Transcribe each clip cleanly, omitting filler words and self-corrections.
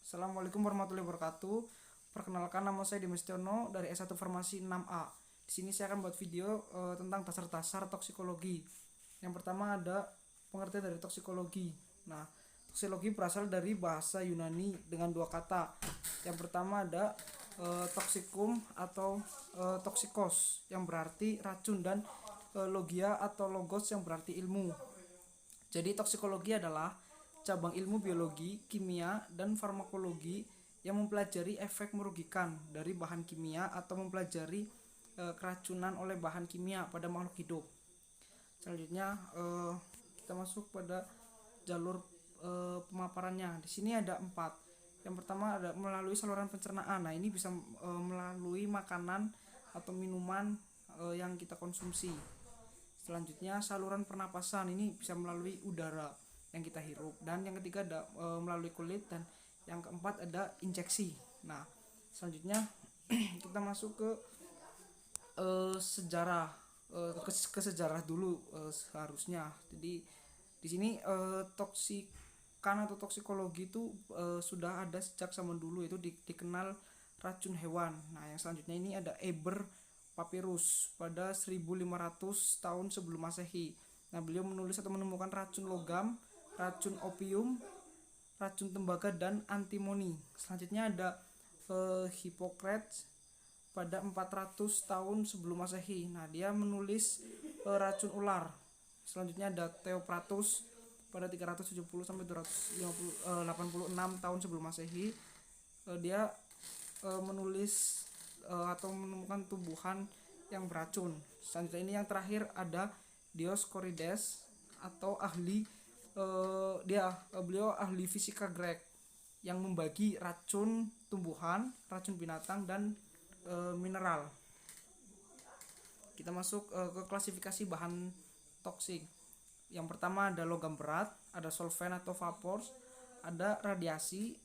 Assalamualaikum warahmatullahi wabarakatuh. Perkenalkan, nama saya Dimas Tiono dari S1 Farmasi 6A. Di sini saya akan buat video tentang dasar-dasar toksikologi. Yang pertama ada pengertian dari toksikologi. Nah, toksikologi berasal dari bahasa Yunani dengan dua kata. Yang pertama ada toksikum atau toksikos yang berarti racun, dan logia atau logos yang berarti ilmu. Jadi toksikologi adalah cabang ilmu biologi, kimia, dan farmakologi yang mempelajari efek merugikan dari bahan kimia atau mempelajari keracunan oleh bahan kimia pada makhluk hidup. Selanjutnya kita masuk pada jalur pemaparannya. Di sini ada 4. Yang pertama ada melalui saluran pencernaan. Nah, ini bisa melalui makanan atau minuman yang kita konsumsi. Selanjutnya saluran pernapasan, ini bisa melalui udara yang kita hirup. Dan yang ketiga ada melalui kulit, dan yang keempat ada injeksi. Nah, selanjutnya kita masuk ke sejarah, ke sejarah dulu seharusnya. Jadi di sini toksikan atau toksikologi itu sudah ada sejak zaman dulu, itu dikenal racun hewan. Nah, yang selanjutnya ini ada Eber Papyrus pada 1500 tahun sebelum Masehi. Nah, beliau menulis atau menemukan racun logam, racun opium, racun tembaga, dan antimoni. Selanjutnya ada Hippocrates pada 400 tahun sebelum Masehi. Nah, dia menulis racun ular. Selanjutnya ada Theophrastus pada 370 sampai 286 tahun sebelum Masehi. Dia menulis atau menemukan tumbuhan yang beracun. Selanjutnya ini yang terakhir ada Dioscorides atau ahli beliau ahli fisika Grek yang membagi racun tumbuhan, racun binatang, dan mineral. Kita masuk ke klasifikasi bahan toksik. Yang pertama ada logam berat, ada solvent atau vapor, ada radiasi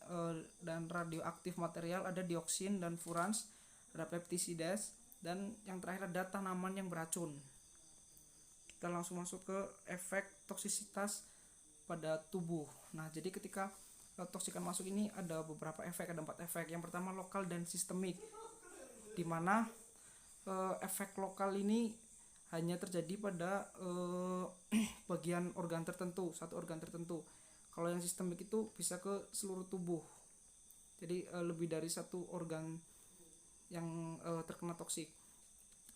dan radioaktif material, ada dioksin dan furans, ada pesticides, dan yang terakhir ada tanaman yang beracun. Kita langsung masuk ke efek toksisitas pada tubuh. Nah, jadi ketika toksikan masuk ini ada beberapa efek, ada 4 efek. Yang pertama lokal dan sistemik, di mana efek lokal ini hanya terjadi pada bagian organ tertentu, satu organ tertentu. Kalau yang sistemik itu bisa ke seluruh tubuh. Jadi lebih dari satu organ yang terkena toksik.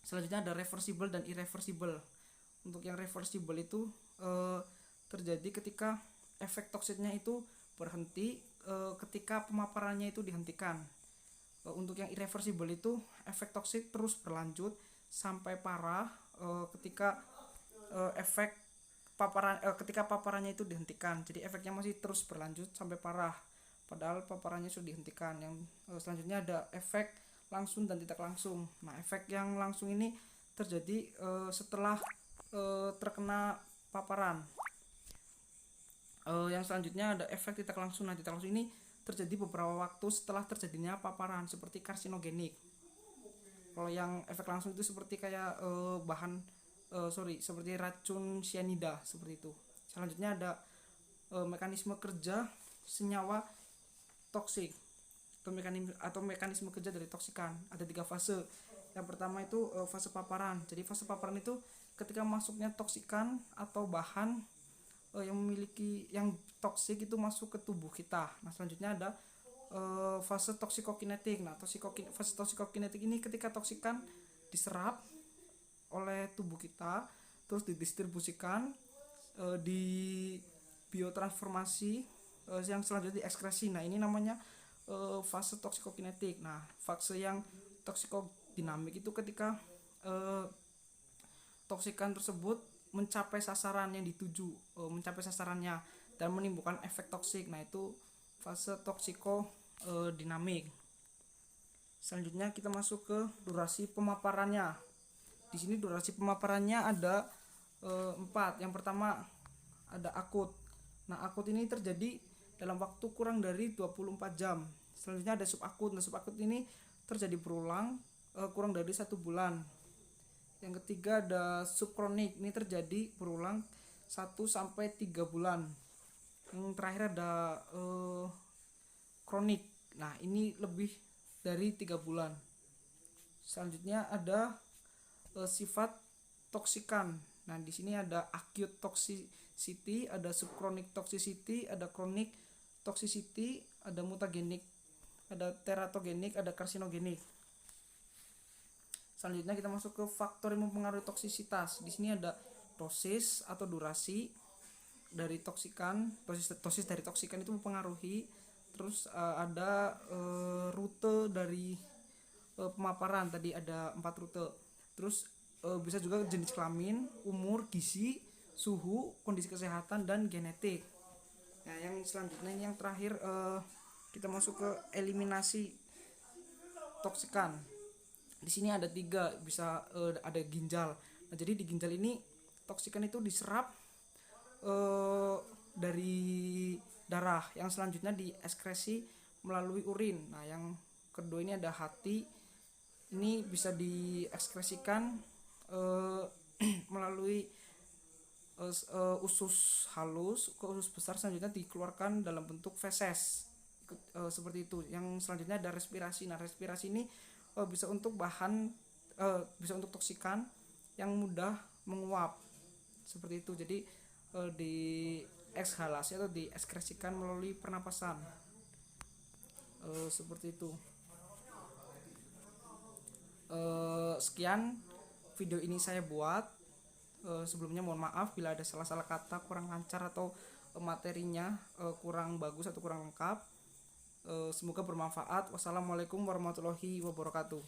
Selanjutnya ada reversible dan irreversible. Untuk yang reversible itu terjadi ketika efek toksiknya itu berhenti ketika pemaparannya itu dihentikan. Untuk yang irreversible itu efek toksik terus berlanjut sampai parah ketika efek ketika paparannya itu dihentikan. Jadi efeknya masih terus berlanjut sampai parah padahal paparannya sudah dihentikan. Yang selanjutnya ada efek langsung dan tidak langsung. Nah, efek yang langsung ini terjadi setelah terkena paparan. Yang selanjutnya ada efek tidak langsung. Nah, tidak langsung ini terjadi beberapa waktu setelah terjadinya paparan, seperti karsinogenik. Kalau yang efek langsung itu seperti kayak seperti racun cyanida, seperti itu. Selanjutnya ada mekanisme kerja senyawa toksik atau mekanisme kerja dari toksikan. Ada 3 fase. Yang pertama itu fase paparan. Jadi fase paparan itu ketika masuknya toksikan atau bahan yang toksik itu masuk ke tubuh kita. Nah, selanjutnya ada fase toksikokinetik. Nah, fase toksikokinetik ini ketika toksikan diserap oleh tubuh kita, terus didistribusikan di biotransformasi yang selanjutnya diekskresi. Nah, ini namanya fase toksikokinetik. Nah, fase yang toksikodinamik itu ketika toksikan tersebut mencapai sasaran yang dituju, mencapai sasarannya dan menimbulkan efek toksik. Nah, itu fase toksikodinamik. Selanjutnya kita masuk ke durasi pemaparannya. Di sini durasi pemaparannya ada 4. Yang pertama ada akut. Nah, akut ini terjadi dalam waktu kurang dari 24 jam. Selanjutnya ada subakut. Nah, subakut ini terjadi berulang kurang dari 1 bulan. Yang ketiga ada subkronik. Ini terjadi berulang 1 sampai 3 bulan. Yang terakhir ada kronik. Nah, ini lebih dari 3 bulan. Selanjutnya ada sifat toksikan. Nah, di sini ada acute toxicity, ada subchronic toxicity, ada chronic toxicity, ada mutagenik, ada teratogenik, ada karsinogenik. Selanjutnya kita masuk ke faktor yang mempengaruhi toksisitas. Di sini ada dosis atau durasi dari toksikan, dosis dari toksikan itu mempengaruhi. Terus ada rute dari pemaparan, tadi ada 4 rute. Terus bisa juga jenis kelamin, umur, gizi, suhu, kondisi kesehatan, dan genetik. Nah, yang selanjutnya yang terakhir kita masuk ke eliminasi toksikan. Di sini ada 3, bisa ada ginjal. Nah, jadi di ginjal ini toksikan itu diserap dari darah, yang selanjutnya dieskresi melalui urin. Nah, yang kedua ini ada hati, ini bisa diekskresikan melalui usus halus ke usus besar, selanjutnya dikeluarkan dalam bentuk feses. Seperti itu. Yang selanjutnya ada respirasi. Nah, respirasi ini bisa untuk bisa untuk toksikan yang mudah menguap, seperti itu. Jadi di ekshalasi atau dieskresikan melalui pernapasan, seperti itu. Sekian video ini saya buat. Sebelumnya mohon maaf bila ada salah-salah kata, kurang lancar, atau materinya kurang bagus atau kurang lengkap. Semoga bermanfaat. Wassalamualaikum warahmatullahi wabarakatuh.